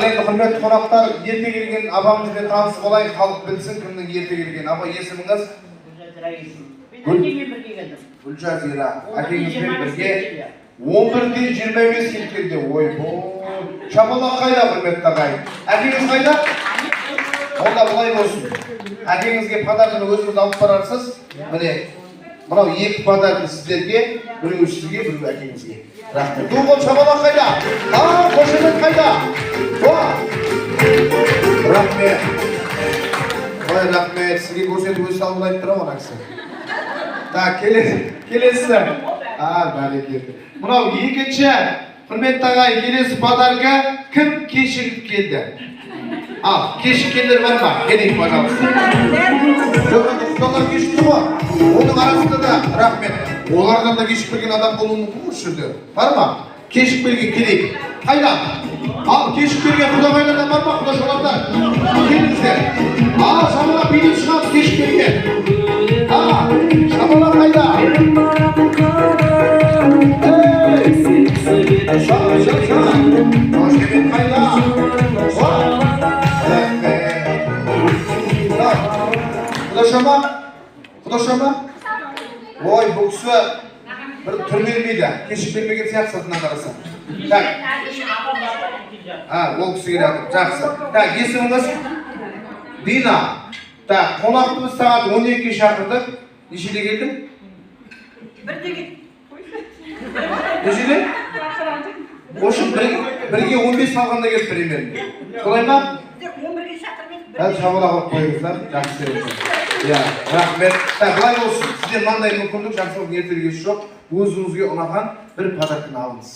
Ал енді құрметті қонақтар, ерте келген апамызбен танысып алайық, халық білсін кімнің ерте келген. Апа, есіміңіз? Гүльназия. Әкеңізбен бірге 11-ден 25 келгенде. Ой, шапалақ қайда құрметті ағайын? Әкеңіз қайда? Онда бұлай болсын. Әкеңізге подарканы өзіңіз алып барарсыз. Міне, мынау екі подарка сіздерге, біреу сізге, біреу әкеңізге. Рахмет. Дуғын шапалақ қайда? Қошемет қайда? Рахмет. Ой, рахмет. Сізге көрсетіп өз салып айтып тұра ма кісі? Келесі. Бәрекелді. Мынау екінші құрметті ағайын, келесі подарка кім кешігіп келді? Кешіккендер бар ма? Келейік, пожалуйста. Құдалар кешікті ма? Оның арасында да рахмет. Олардан да кешік келген адам болуы мүмкін осы жерде. Бар ма? Кешік келген келейік. Қайда? Кешік келген құдағайлардан бар ма? Құдашалардан? Келіңіздер. Шамалақ билеп шығамыз кешік келген. Шамалақ қайда? Қошемет қайда? Құдашама? Ой, бұл кісі бір түр бермейді. Кешік бермеген сияқты сатынан қараса. Ол кісі келеді. Жақсы. Есіміңіз? Дина. Қонақты біз сағат 12-ге шақырдық. Нешеде келдің? Бірде кет. Нешеде? Ошы бірге 15 салғанда келіп примерно. Солай ма? 11-ге шақырмайды. Шабалақ ұрып қойыңыздар. Жақсы. Рахмет. Былай болсын. Сізден маңдай мүмкіндік, жақсылық ертелгесі жоқ. Өзіңізге ұнаған бір подарканы алыңыз.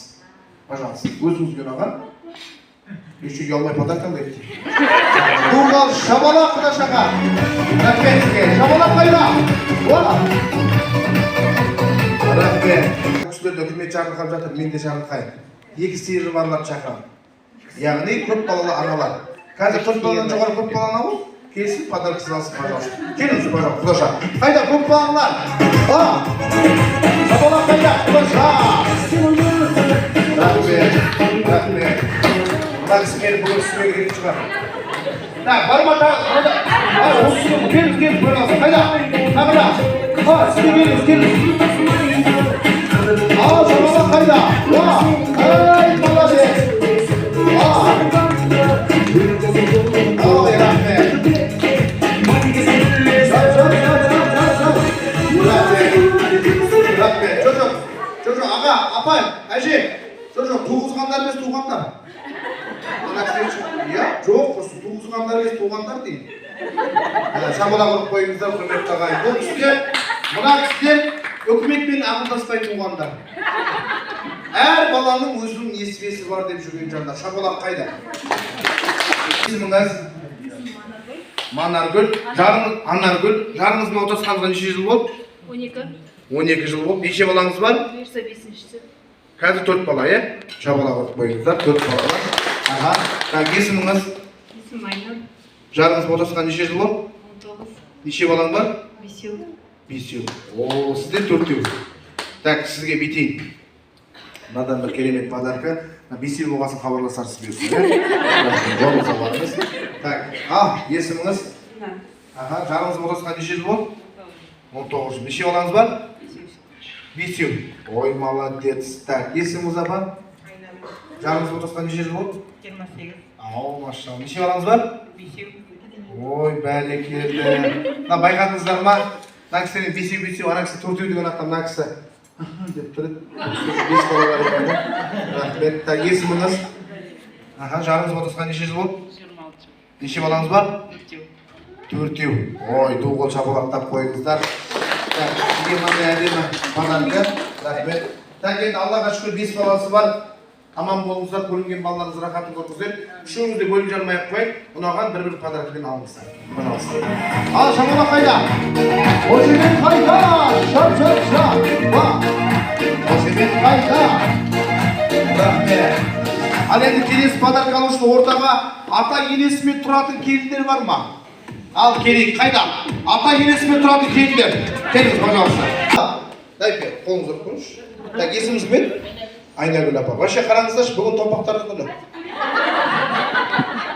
Пожалуйста. Өзіңізге ұнаған. Еще ұялмай подарканы айтты. Дуғал шабалақ құдашаға. Рахмет сізге. Шабалақ қайда? Рахмет. Кісілерді үкімет шақырқап жатыр, мен де шақырқайын. Екі сиыры барларды шақырам. Яғни көп балалы аналар. Қазір 4 баладан жоғары көп баланы алып, келсін подаркасын алсын, пожалуйста. Келіңіз, пожалуйста, құдаша. Қайда көп балалар? Шабалақ қайда? Құдаша. Рахмет. Мына кісі келіп бүгін үстіме керек шығар. Бар ма тағы? Келіңіз, пожалуйста. Қайда? Қайда? Сізге келіңіз. Шабалақ қайда? Ай, молодец. Ой, рахмет. Рахмет. Жоқ, аға, апай, әже. Жоқ, туғызғандар емес туғандар. Жоқ, туғызғандар емес туғандар дейін. Шабалақ ұрып қойыңыздар, құрметті ағайын. Бұл кісілер, мына кісілер үкіметпен ақылдаспай туғандар. Әр баланың өзінің несібесі бар деп жүрген жандар. Шабалақ қайда? Есіміңіз? Манаргүл. Анаргүл. Жарыңыздың отасқаныңызға неше жыл болды? 12 жыл болды. Неше балаңыз бар? Бұйырса 5-ші. Қазір 4 бала, Шабалақ ұрып қойыңыздар, 4 балалар. Есіміңіз? Есім Айнұр. Жарыңыз отасқан неше жыл болды? 19. Неше балаң бар? 5. Сізден 4. Сізге бетейін. Мынадан бір керемет подарка. 5 болғасын хабарласарсыз берсіз. Жолыңызға барыңыз. Есіміңіз? Жарыңыз отасқан неше жыл болды? 19 жыл. Неше балаңыз бар? 5. Ой, молодец. Есіміңіз апа? Жарыңыз отасқан неше жыл болды? 28. Машалла. Неше балаңыз бар? 5. Ой, бәрекелді. Байқадыңыздар ма? Мына кісіден 5, ана кісі 4 деген ақтан мына кісі деп тұрады. 5 бала бар екен. Рахмет. Есіміңіз? Жарыңыз отасқан неше жыл болды? 26. Неше балаңыз бар? 4. Ой, дуғыл шапалақтап қойыңыздар. Сізге мынандай әдемі подарка. Рахмет. Енді Аллаға шүкір 5 баласы бар. Аман болыңыздар, көрінген балаларыңыз рахатын көріңіздер. Үшеуіңізде бөліп жармай ақ қойып, ұнаған бір подаркадан алыңыздар. Шамалақ қайда? Қошемет қайда? Қошемет қайда? Рахмет. Ал енді келесі подарка алу үшін ортаға ата енесімен тұратын келіндер бар ма? Ал келейік, қайда? Ата енесімен тұратын келіндер. Келіңіз, пожалуйста. Дайпе, қолыңызды ұрып көріңізші. Есіміңіз кім еді? Айнагүл апа. Вообще қараңыздаршы, бүгін томпақтардың күні.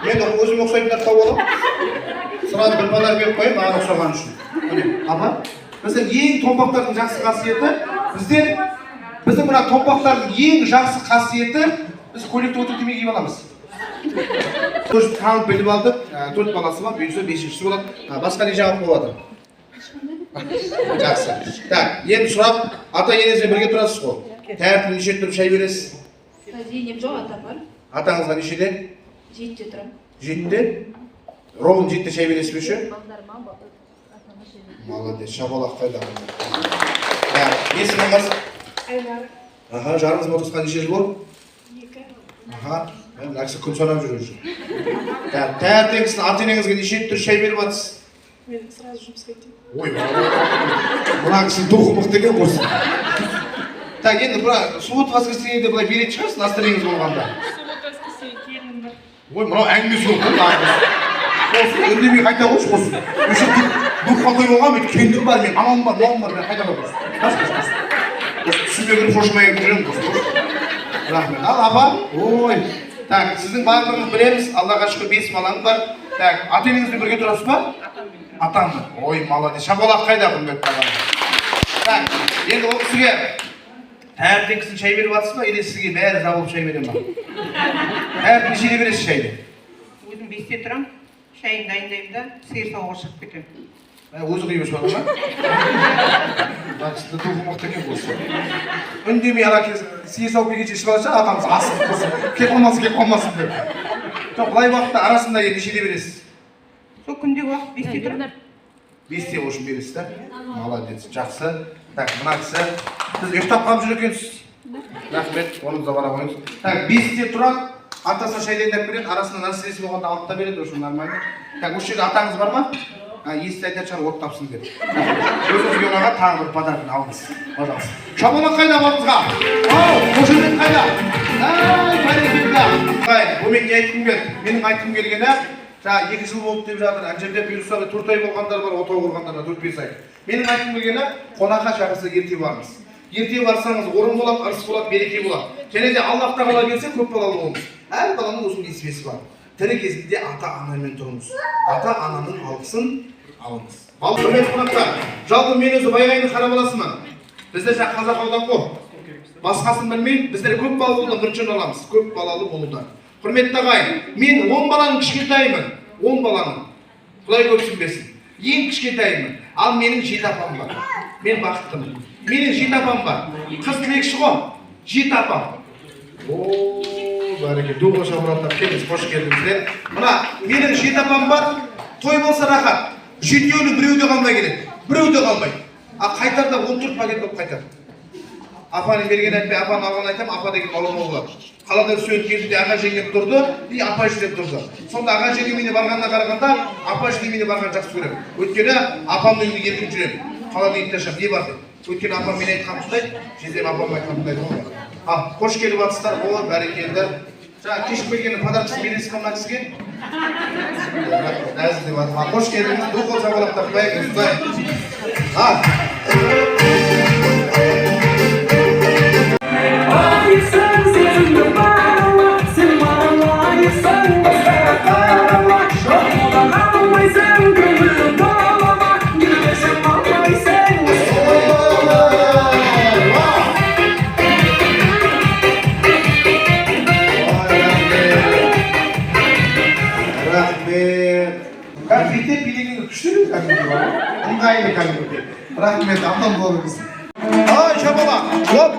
Мен өзіме ұқсайтындар тауып аламын. Сразу бір подарок беріп қояйын, маған ұқсаған үшін. Міне, апа, біздің ең томпақтардың жақсы қасиеті, біздің мына томпақтардың ең жақсы қасиеті, біз көйлекті өтірік демей киіп аламыз. Тоже танып біліп алдық, 4 баласы бар, бұйырса 5-шісі болады. Басқа не жауап болады? Жақсы. Так, енді сұрақ, ата енесімен бірге тұрасыз ғой. Тәттіні неше тұрып шай бересіз? Зейнеп жоқ, ата бар. Атаңызға нешеде? 7-те тұрам. 7-те? Ровын 7-те шай бересіз бе ше? Балдарыма атама шай берем. Молодец, шабалақ қайда. Есіміңіз? Айнар. Аха, жарыңыз отызға неше жыл болды? 2. Аха, мына кісі күн санап жүр уже. Тәттіңіздің ата-енеңізге неше түр шай беріп жатсыз? Мен сразу жұмысқа кетемін. Ой, мына кісінің духы мықты екен осы. Так, енді суббота воскресеньеде былай беретін шығарсыз, настроениеңіз болғанда. Суббота воскресенье келінім бар. Ой, мынау әңгіме жоқ қой. Осы үндемей қайта қойшы осы. Осы духқа той болған мен келінім бар, мен анам бар, мынауым бар, мен қайта қойшы. Түсіме кіріп шошымай жүремін осы. Рахмет. Ал апа, ой. Так, сіздің барлығыңыз білеміз, Аллаға шүкір 5 балаңыз бар. Так, ата-енеңізбен бірге тұрасыз ба? Атамды. Ой, молодец. Шабалақ қайда құрметті ағам. Так, енді ол кісіге таңертең кісін шай беріп жатсыз ба, или сізге бәрі жабылып шай берем ба? Таңертең нешеде бересіз шайды? Өзім 5-те тұрам, шайын дайындаймын да, сиыр сауға шығып кетемін. Өзі қиып шығады ма? Сізді духы мықты екен болсын. Үндемей ана сиыр сауып келгенше ішіп алады шығар, атамыз асып болсын. Кеп қалмасын деп. Жоқ, былай уақытта арасында нешеде бересіз? Сол күнде уақыт 5-те тұрам. 5-те үшін бересіз да? Молодец, жақсы. Так, мына кісі, сіз ұйықтап қалып жүр екенсіз. Рахмет, оныңызға бара қойыңыз. Так, 5-те тұрады, атасына шай дайындап береді, арасында нәрселесі болғанда алып та береді, үшін нормально. Так, осы жерде атаңыз бар ма? Есті айтатын шығар, от тапсын деді. Өзіңізге онаға тағы бір подаркын алыңыз. Пожалуйста. Шабалақ қайда балыңызға? Ау, Орынбек қайда? Бәрекелді. Бұл мен не айтқым келді? Менің айтқым келгені, 2 жыл болды деп жатыр, ана жерде бұйырса 4 ай болғандар бар, отау құрғандар 4-5 ай. Менің айтқым келгені, қонаққа шақырса ерте барыңыз. Ерте барсаңыз орын болады, ырыс болады, береке болады. Және де Аллах тағала берсе көп балалы болыңыз. Әр баланың өзінің несібесі бар. Тірі кезінде ата-анамен тұрыңыз. Ата-ананың алғысын алыңыз. Құрметті қонақтар, жалпы мен өзі байғайдың қара баласымын. Біздер қазақ аудан қой. Басқасын білмеймін, біздер көп балалы болудан бірінші аламыз. Көп балалы болудан. Құрметті ағайын, мен 10 баланың кішкентайымын. 10 баланың. Құдай көпсін берсін. Ең кішкентайымын. Ал менің 7 апам бар. Мен бақыттымын. Менің 7 апам бар. Қыз тілекші ғой. 7 апам. Бәрекелді. Дуға шабыраттап келіңіз, қош келдіңіздер. Мына менің 7 апам бар. Той болса рахат. 7-еуінің біреуде қалмай келеді. Біреуде қалмай. Ал қайтарда 14 пакет болып қайтады. Апаның берген айтпай, апаның алған айтам, апа деген балама болады. Қалада сөйт кезінде аға жеңгем тұрды, и апа жеңгем тұрды. Сонда аға жеңгеме барғанына қарағанда, апа жеңгеме барған жақсы көремін. Өйткені апамның үйіне еркін жүремін. Қалада итті не бар деп. Өйткені апам мен айтқан тұндай, жездем апам айтқан тұндай болмайды. Ал, қош келіп жатсыздар, болады, бәрекелді. Жаңа кешіп келгені подаркасын бересіз мына кісіге? Әзір деп жатыр. Қош келдіңіз, ду қол шабалақтап қояйық, конфетте билегенге күшті ыңғайлы кәдімгідей. Рахмет, аман болыңыз. Ай, шабалақ, оп!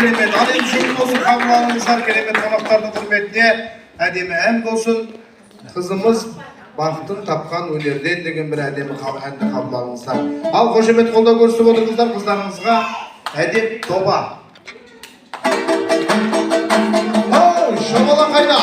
керемет. Ал енді жүгін болсын, қабыл алыңыздар керемет қонақтардың құрметіне әдемі ән болсын. Қызымыз бақытын тапқан өнерден деген бір әдемі әнді қабыл алыңыздар. Ал қошемет қолдау көрсетіп отырыңыздар қыздарыңызға әдеп тоба. Шабала қайда?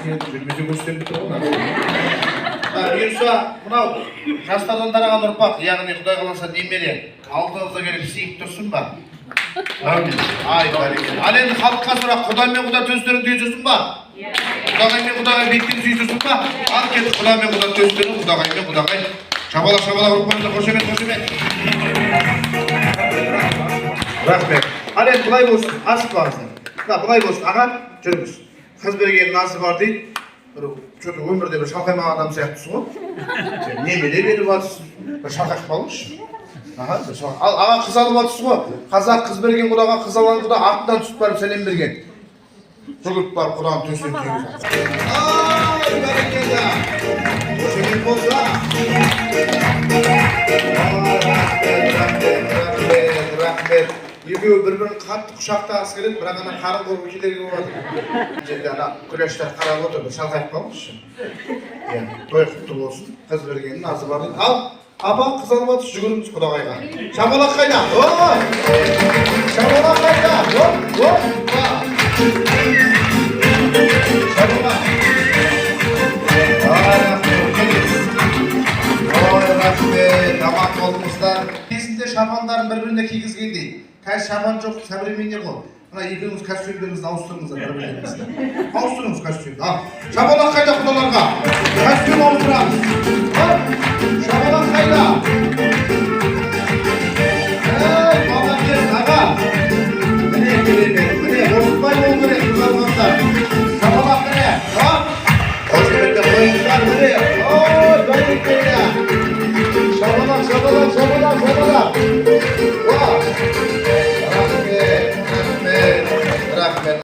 жүрмесе көрсетемін тұр ғой. Бұйырса, мынау жастардан тараған ұрпақ, яғни Құдай қаласа немере, алдыңызға келіп сыйып тұрсын ба? Әмин. Ай, бәрекелді. Ал енді халыққа сұрақ, Құда мен Құда төстерін түйісірсін ба? Құдағай мен Құдағай беттен түйісірсін ба? Ал кетіп Құда мен Құда төстерін, Құдағай мен Құдағай. Шабалақ ұрпағында қошемет. Рахмет. Ал енді бұлай болсын, асып бағыздар. Бұлай болсын, аға, жүріңіз. Қыз берген назы бар дейді. Что-то өмірде бір шалқаймаған адам сияқтысың ғой. Немеле беріп жатырсың. Бір шалқақ қалыңызшы. Ал аға қыз алып жатырсың ғой. Қазақ қыз берген құдаға қыз алған құда артынан түсіп барып сәлем берген. Жүгіріп барып құданың төсіне түйіп жатыр. Ай, бәрекелді. Қошемет болса. Рахмет. Екеуі бір-бірін қатты құшақтағысы келеді, бірақ ана қарын қорғы кедергі болады. Жерде ана күлештер қарап отыр, бір шалқайып қалыңызшы. Той құтты болсын, қыз бергеннің азы бар дейді. Ал, апа қыз алып жатырсыз, жүгіріңіз Құдағайға. Шабалақ қайда? Шабалақ қайда? Шабалақ. Ой, рахмет, аман болыңыздар. Кезінде шапандарын бір-біріне кигізген дейді. Қазір шапан жоқ, современный ғой. Мына екеуіңіз костюмдеріңізді ауыстырыңыздар бір-біріңізді. Ауыстырыңыз костюмді. Шапалақ қайда құдаларға? Костюм ауыстырамыз. Шапалақ қайда? Ей, молодец, аға. Міне керемет, міне орынбай болу керек, қыздармандар. Шапалақ міне. Қошеметті қойыңыздар, міне. Ой, бәрекелді. Шабалақ. Рахмет.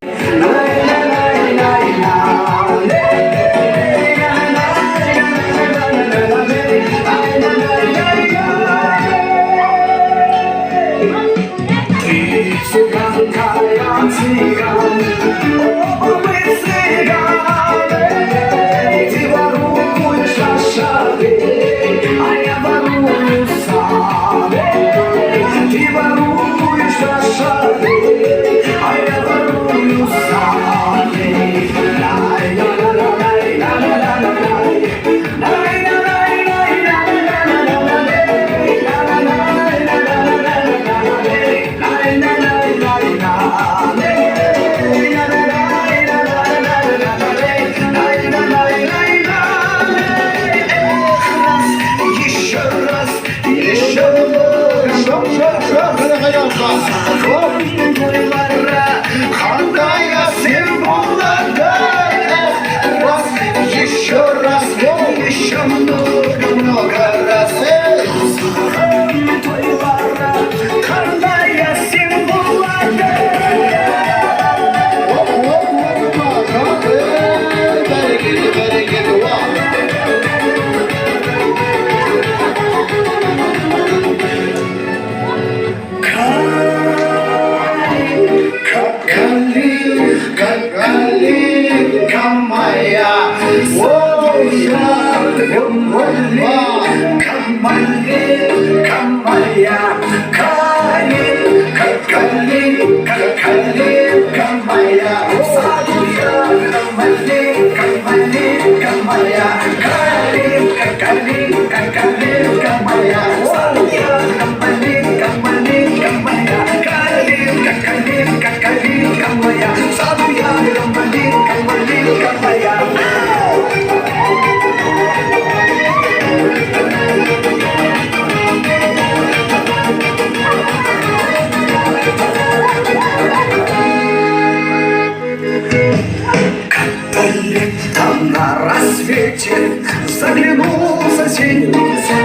Заглянул в соседницу,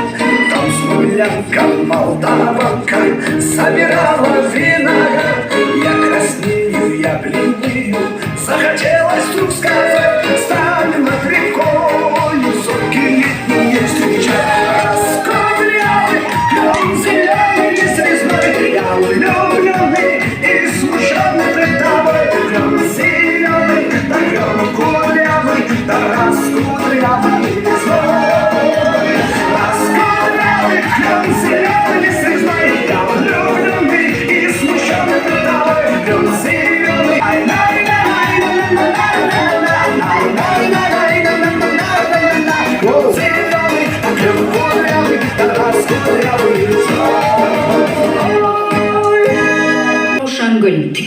там смолянка, молдаванка собирала виноград. Я краснею, я бледнею, захотелось вдруг сказать: станем над рекою, зоркий летний встречать. Раскудрявый, клен зеленый и срезной, я влюбленный и смущенный пред тобой. Клен зеленый, да клен кудрявый, да раскудрявый и злой. Раскудрявый, клен зеленый и срезной, я влюбленный и смущенный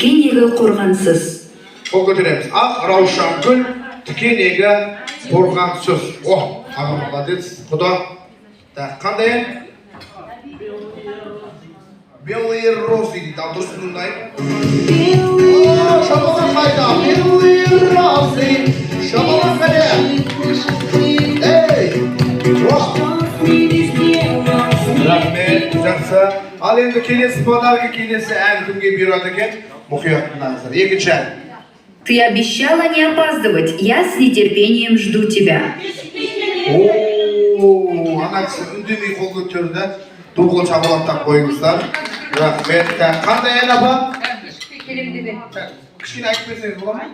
тікенегі қорғансыз. Қол көтереміз. Ақ раушан гүл, тікенегі қорғансыз. О, аға молодец. Құда. Так, қандай? Белые розы дейді. Ал дұрыс мұндай. Шабалақ қайда? Белые розы. Шабалақ қайда? Эй! Рахмет, жақсы. Ал енді келесі подарка, келесі ән кімге бұйырады екен? Мұқият тыңдаңыздар. Екінші ән. Ты обещала не опаздывать, я с нетерпением жду тебя. Ооо, ана кісі үндемей қол көтерді. Доғыл шабалақтап қойыңыздар. Рахмет. Қандай ән апа? Кішкене айтып берсеңіз бола ма?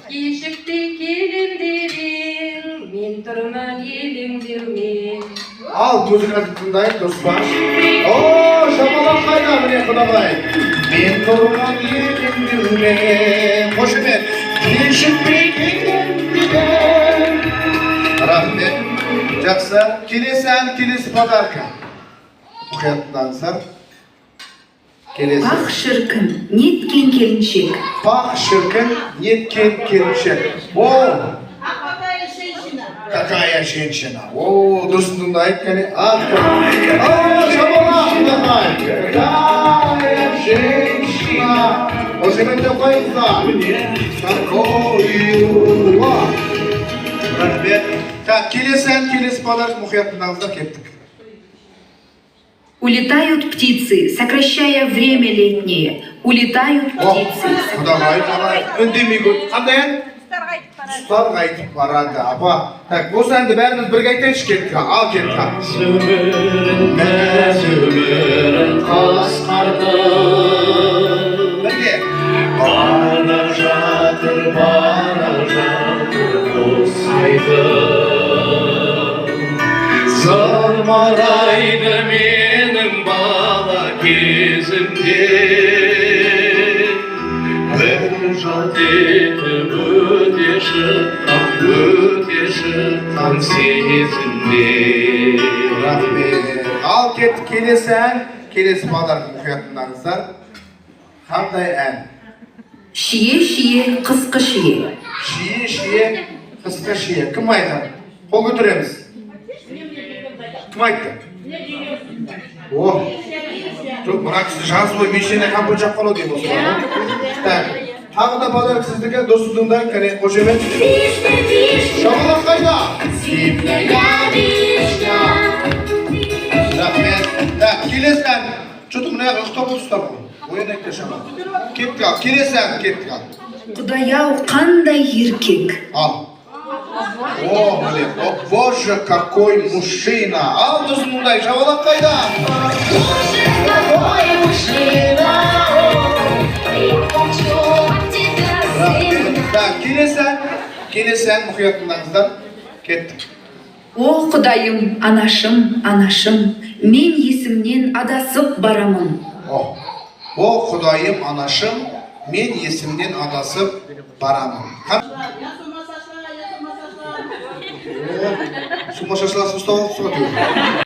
Кешікті келіндерің, мен тұрман еліңдермен. Ал, музыканы тыңдайық, дұрыс па? О, шабалақ қайда міне құдағай. Мен тұрған еліңдермен. Қошемет. Кешікті келіндерің. Рахмет. Жақсы. Келесі ән, келесі подарка. Мұқият тыңдаңыздар. Келесі. Ақ шіркін, неткен келіншек. Пах шіркін, неткен келіншек. О! Какая женщина? О, дұрысында айткені. О, шабалақ құдағай. Какая женщина? Қошеметте қойыңыздар. Такою. Рахмет. Так, келесі ән, келесі подарок, мұқият тыңдаңыздар, кеттік. Улетают птицы, сокращая время летнее. Улетают птицы. Құдағай, үндемей көп. Қандай ән? Құстар қайтып барады. Апа, так, осы әнді бәріміз бірге айтайыншы кеттік. Ал кеттік. Сөмірін қасқарды. Бірге. Бара жатыр қосайды. Зырмарайды менің бала кезімде. Бір жат етіп өте шыққан сезімде. Рахмет. Ал кеттік, келесі ән, келесі подарок мұқият тыңдаңыздар. Қандай ән? Шие-шие, қысқы шие. Шие-шие, қысқы шие. Кім айтады? Қол көтереміз. Кім айтты? О, жоқ, мына кісі жазып ой, мешені қампыр жаққалы дейм осы. Тағы да подарок сіздікі, досыңдың кәне қошемет. Шабалақ қайда? Рахмет. Так, келесі ән. Что-то мына ұқтап отырсыздар ғой. Ойын айтты шабалақ. Кеттік ал, келесі ән, кеттік ал. Құдай-ау, қандай еркек. Ал. О, блин, о боже, какой мужчина! Ал, досыңдай, шабалақ қайда? Так, келесі ән, мұқият тыңдаңыздар. Кеттік. О, Құдайым, анашым, анашым, мен есімнен адасып барамын. О, Құдайым, анашым, мен есімнен адасып барамын. Сумасашыласын ұстап алып